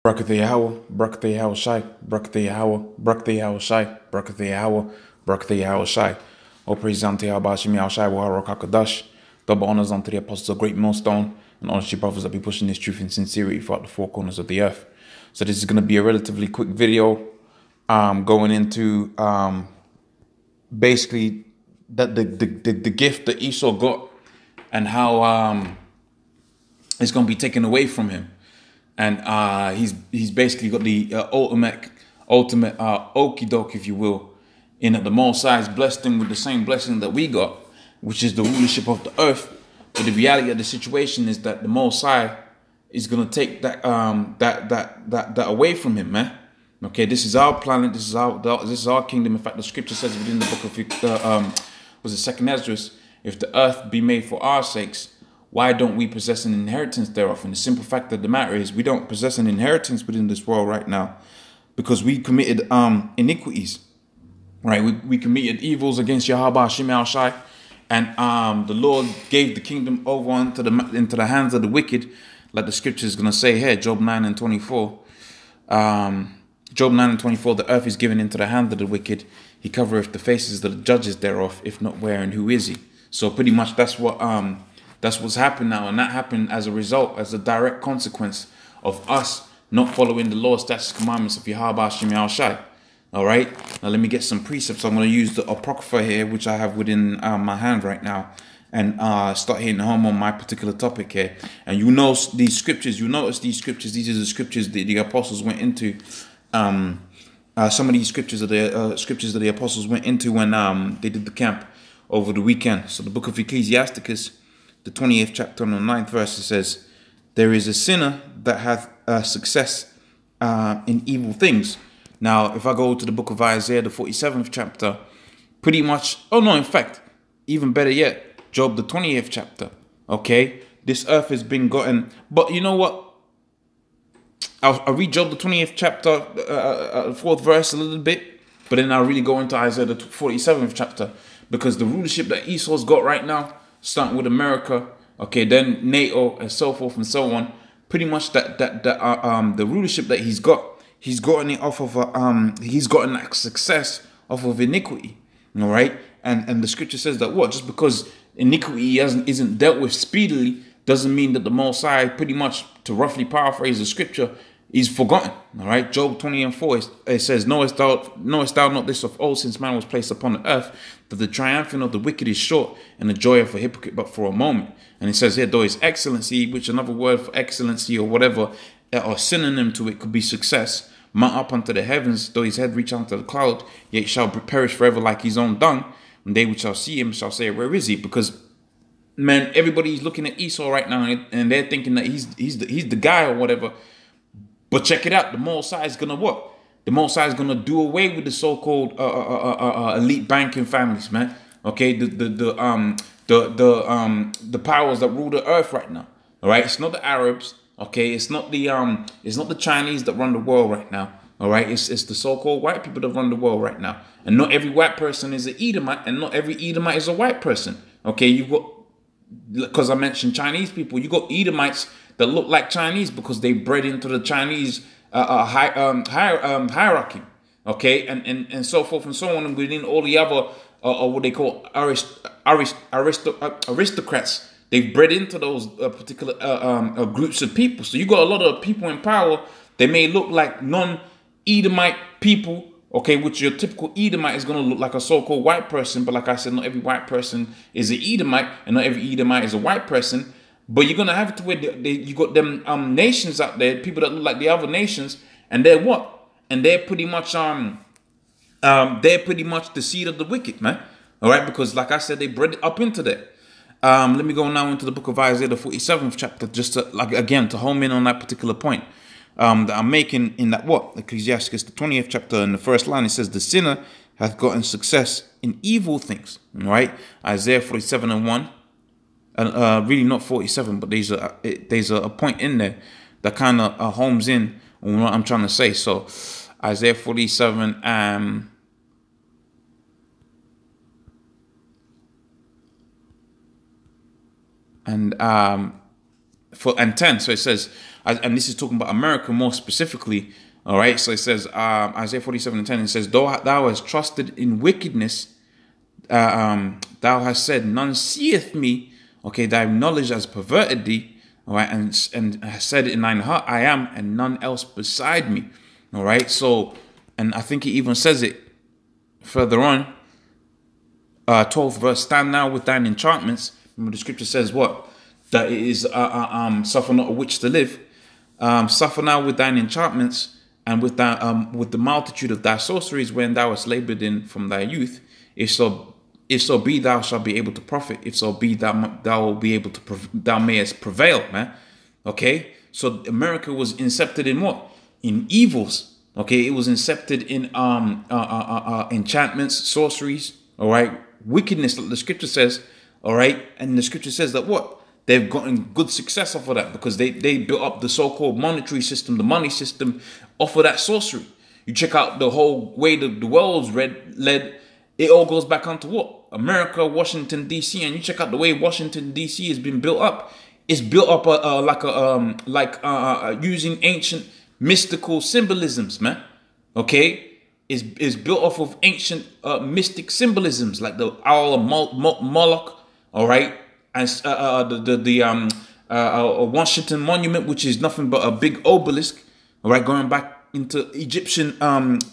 Barakatha Yahweh, Barakatha Yahweh Shai, Barakatha Yahweh, Barakatha Yahweh Shai, Barakatha Yahweh, Barakatha Yahweh Shai. All praise unto Yahweh Hashem Yahweh Shai, Wahara Kakadash. Double honors unto the apostles of Great Millstone, and honors to brothers that be pushing this truth in sincerity throughout the four corners of the earth. So this is going to be a relatively quick video, going into basically the gift that Esau got and how it's going to be taken away from him. And he's basically got the ultimate okie doke, if you will, in that the Most High has blessed him with the same blessing that we got, which is the rulership of the earth. But the reality of the situation is that the Most High is gonna take that away from him, man. Okay, this is our planet. This is our kingdom. In fact, the scripture says within the book of was it Second Ezra, if the earth be made for our sakes, why don't we possess an inheritance thereof? And the simple fact of the matter is we don't possess an inheritance within this world right now because we committed iniquities, right? We committed evils against Yahweh Hashem Yahweh Shai, and the Lord gave the kingdom over into the hands of the wicked, like the scripture is going to say here, Job 9:24. Job 9:24, the earth is given into the hand of the wicked. He covereth the faces of the judges thereof, if not where and who is he? So pretty much that's what's happened now, and that happened as a result, as a direct consequence of us not following the law, statutes, commandments of Yahweh Hashem Yahweh Shai. All right, now let me get some precepts. I'm going to use the Apocrypha here, which I have within my hand right now, and start hitting home on my particular topic here. And you know these scriptures, you notice these scriptures, these are the scriptures that the apostles went into. Some of these scriptures are the scriptures that the apostles went into when they did the camp over the weekend. So the book of Ecclesiasticus, the 20th chapter and the 9th verse, it says, there is a sinner that hath success in evil things. Now, if I go to the book of Isaiah, the 47th chapter, pretty much, oh no, in fact, even better yet, Job, the 20th chapter, okay? This earth has been gotten, but you know what? I'll read Job, the 20th chapter, 4th verse a little bit, but then I'll really go into Isaiah, the 47th chapter, because the rulership that Esau's got right now, starting with America, okay, then NATO and so forth and so on. Pretty much the rulership that he's gotten it off of he's gotten that success off of iniquity. All right, and the scripture says that what, just because iniquity isn't dealt with speedily doesn't mean that the Most High, pretty much to roughly paraphrase the scripture, he's forgotten. All right, Job 20:4, it says, knowest thou not this of old, since man was placed upon the earth, that the triumphing of the wicked is short, and the joy of a hypocrite but for a moment. And it says here, though his excellency, which another word for excellency or whatever, or synonym to it could be success, mount up unto the heavens, though his head reach unto the cloud, yet shall perish forever like his own dung. And they which shall see him shall say, where is he? Because, man, everybody's looking at Esau right now, and they're thinking that he's the guy or whatever. But check it out, the Most High is gonna what? The Most High is gonna do away with the so-called elite banking families, man. Okay, the powers that rule the earth right now. All right, it's not the Arabs. Okay, it's not the Chinese that run the world right now. All right, it's the so-called white people that run the world right now. And not every white person is an Edomite, and not every Edomite is a white person. Okay, you've got, because I mentioned Chinese people, you got Edomites that look like Chinese because they bred into the Chinese hierarchy, okay, and so forth and so on, and within all the other what they call aristocrats, they've bred into those particular groups of people. So you got a lot of people in power. They may look like non-Edomite people, okay, which your typical Edomite is going to look like a so-called white person, but like I said, not every white person is an Edomite, and not every Edomite is a white person. But you're gonna have it to where you got them nations out there, people that look like the other nations, and they're what? And they're pretty much the seed of the wicked, man. All right, because like I said, they bred it up into that. Let me go now into the book of Isaiah, the 47th chapter, just to, like, again, to home in on that particular point that I'm making in that what? Ecclesiasticus, the 20th chapter, in the first line, it says, the sinner hath gotten success in evil things. All right, Isaiah 47:1. Really not 47, but there's a point in there that kind of homes in on what I'm trying to say. So Isaiah 47 and and 10. So it says, and this is talking about America more specifically. All right. So it says, Isaiah 47 and 10, it says, though thou hast trusted in wickedness, thou hast said, none seeth me. Okay. Thy knowledge has perverted thee. All right. And has said in thine heart, I am, and none else beside me. All right. So, and I think he even says it further on, 12th verse, stand now with thine enchantments. Remember the scripture says what? That it is, suffer not a witch to live. Suffer now with thine enchantments, and with the multitude of thy sorceries, when thou hast labored in from thy youth. If so be, thou shalt be able to profit. If so be, thou will be able to, thou mayest prevail, man. Okay. So America was incepted in what? In evils. Okay. It was incepted in enchantments, sorceries. All right. Wickedness, like the scripture says. All right. And the scripture says that what? They've gotten good success off of that, because they built up the so-called monetary system, the money system, off of that sorcery. You check out the whole way the world's led, it all goes back onto what? America, Washington, D.C. And you check out the way Washington, D.C. has been built up. It's built up using ancient mystical symbolisms, man. Okay? It's built off of ancient mystic symbolisms, like the owl of Moloch, all right? And the Washington Monument, which is nothing but a big obelisk, all right, going back into Egyptian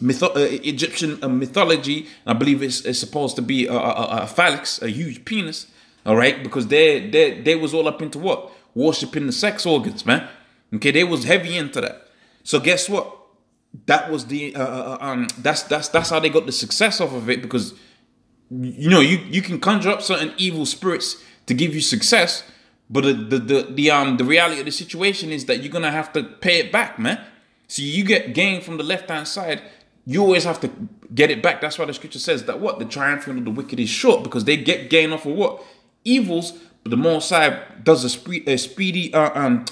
mythology. I believe it's supposed to be a phallus, a huge penis, all right, because they was all up into what? Worshipping the sex organs, man. Okay, they was heavy into that. So guess what? That was the that's how they got the success off of it, because you can conjure up certain evil spirits to give you success, but the reality of the situation is that you're gonna have to pay it back, man. So you get gain from the left-hand side, you always have to get it back. That's why the scripture says that what? The triumphing of the wicked is short, because they get gain off of what? Evils, but the Most High does a speedy return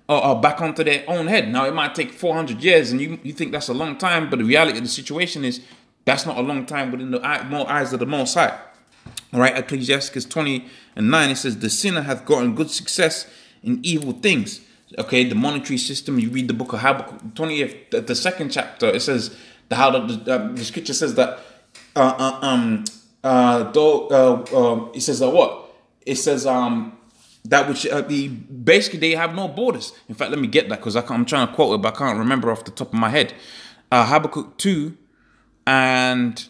back onto their own head. Now it might take 400 years, and you think that's a long time, but the reality of the situation is that's not a long time within the eyes of the Most High. All right, Ecclesiastes 20 and 9, it says, the sinner hath gotten good success in evil things. Okay, the monetary system, you read the book of Habakkuk, 20th, the second chapter, it says, the scripture says that, it says that what? It says, that which, basically they have no borders. In fact, let me get that, because I'm trying to quote it, but I can't remember off the top of my head. Habakkuk 2 and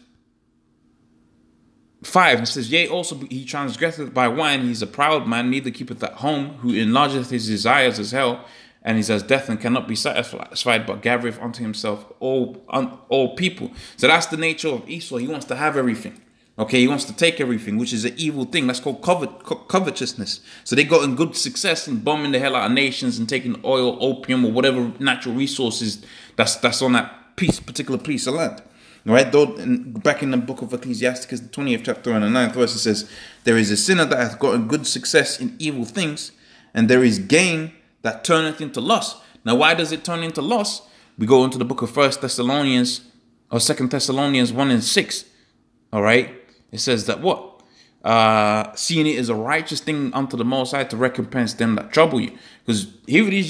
5, it says, yea, also he transgresseth by wine, he's a proud man, neither keepeth at home, who enlargeth his desires as hell, and is as death and cannot be satisfied, but gathereth unto himself all people. So that's the nature of Esau. He wants to have everything. Okay, he wants to take everything, which is an evil thing. That's called covetousness. So they got in good success in bombing the hell out of nations and taking oil, opium, or whatever natural resources that's on that particular piece of land. All right, though, back in the book of Ecclesiastes, the 20th chapter and the 9th verse, it says, there is a sinner that hath gotten good success in evil things, and there is gain that turneth into loss. Now, why does it turn into loss? We go into the book of 1 Thessalonians or 2 Thessalonians 1 and 6. All right, it says that what? Seeing it is a righteous thing unto the Most High to recompense them that trouble you. Because here it is,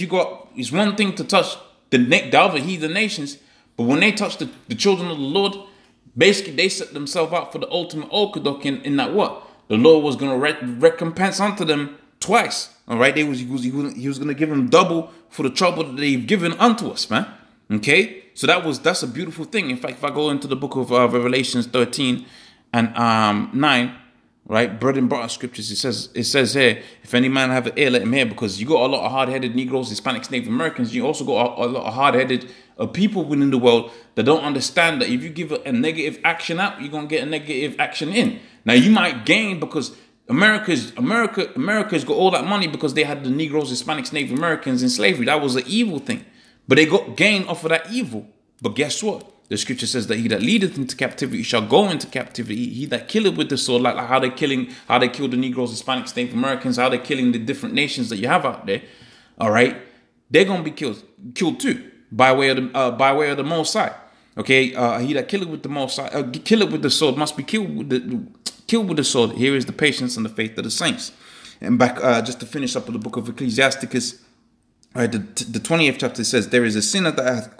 it's one thing to touch the other heathen nations, but when they touch the children of the Lord, basically they set themselves up for the ultimate okadok in that what? The Lord was going to recompense unto them twice. All right, he was going to give them double for the trouble that they've given unto us, man. Okay, so that's a beautiful thing. In fact, if I go into the book of Revelations 13 and 9, right, bread and butter scriptures, it says here, if any man have an ear, let him hear, because you got a lot of hard-headed Negroes, Hispanics, Native Americans. You also got a lot of hard-headed people within the world that don't understand that if you give a negative action out, you're gonna get a negative action in. Now you might gain because America's got all that money because they had the Negroes, Hispanics, Native Americans in slavery. That was an evil thing, but they got gain off of that evil. But guess what? The scripture says that he that leadeth into captivity shall go into captivity. He that killeth with the sword, like how they kill the Negroes, Hispanics, Native Americans, how they're killing the different nations that you have out there. All right, they're gonna be killed too by way of the Most High. Okay, he that killeth with the Most High, killeth with the sword must be killed with killed with the sword. Here is the patience and the faith of the saints. And back, just to finish up with the book of Ecclesiasticus, right, the 20th chapter says, there is a sinner that hath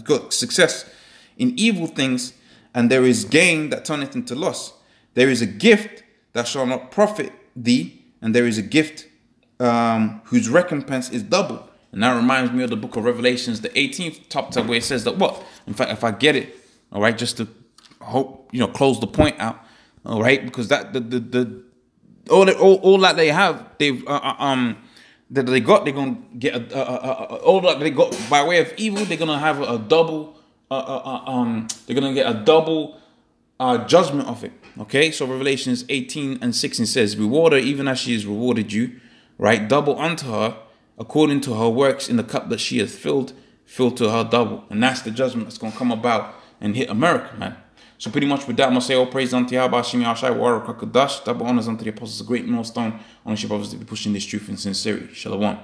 got success in evil things, and there is gain that turneth into loss. There is a gift that shall not profit thee, and there is a gift whose recompense is double. And that reminds me of the book of Revelations, the 18th chapter, where it says that what? In fact, if I get it, all right, just to hope, close the point out, all right, because that all that they have, they've that they got, they're gonna get all that they got by way of evil. They're gonna have a double. They're gonna get a double judgment of it. Okay, so Revelations 18 and 16 says, "Reward her even as she has rewarded you, right? Double unto her according to her works in the cup that she has filled to her double." And that's the judgment that's gonna come about and hit America, man. So pretty much with that, I'm going to say all praise unto Yahweh, Shemi Ashai, Warrior Kakadash, double honors unto the apostles, a great millstone, ownership obviously be pushing this truth in sincerity. Shalom.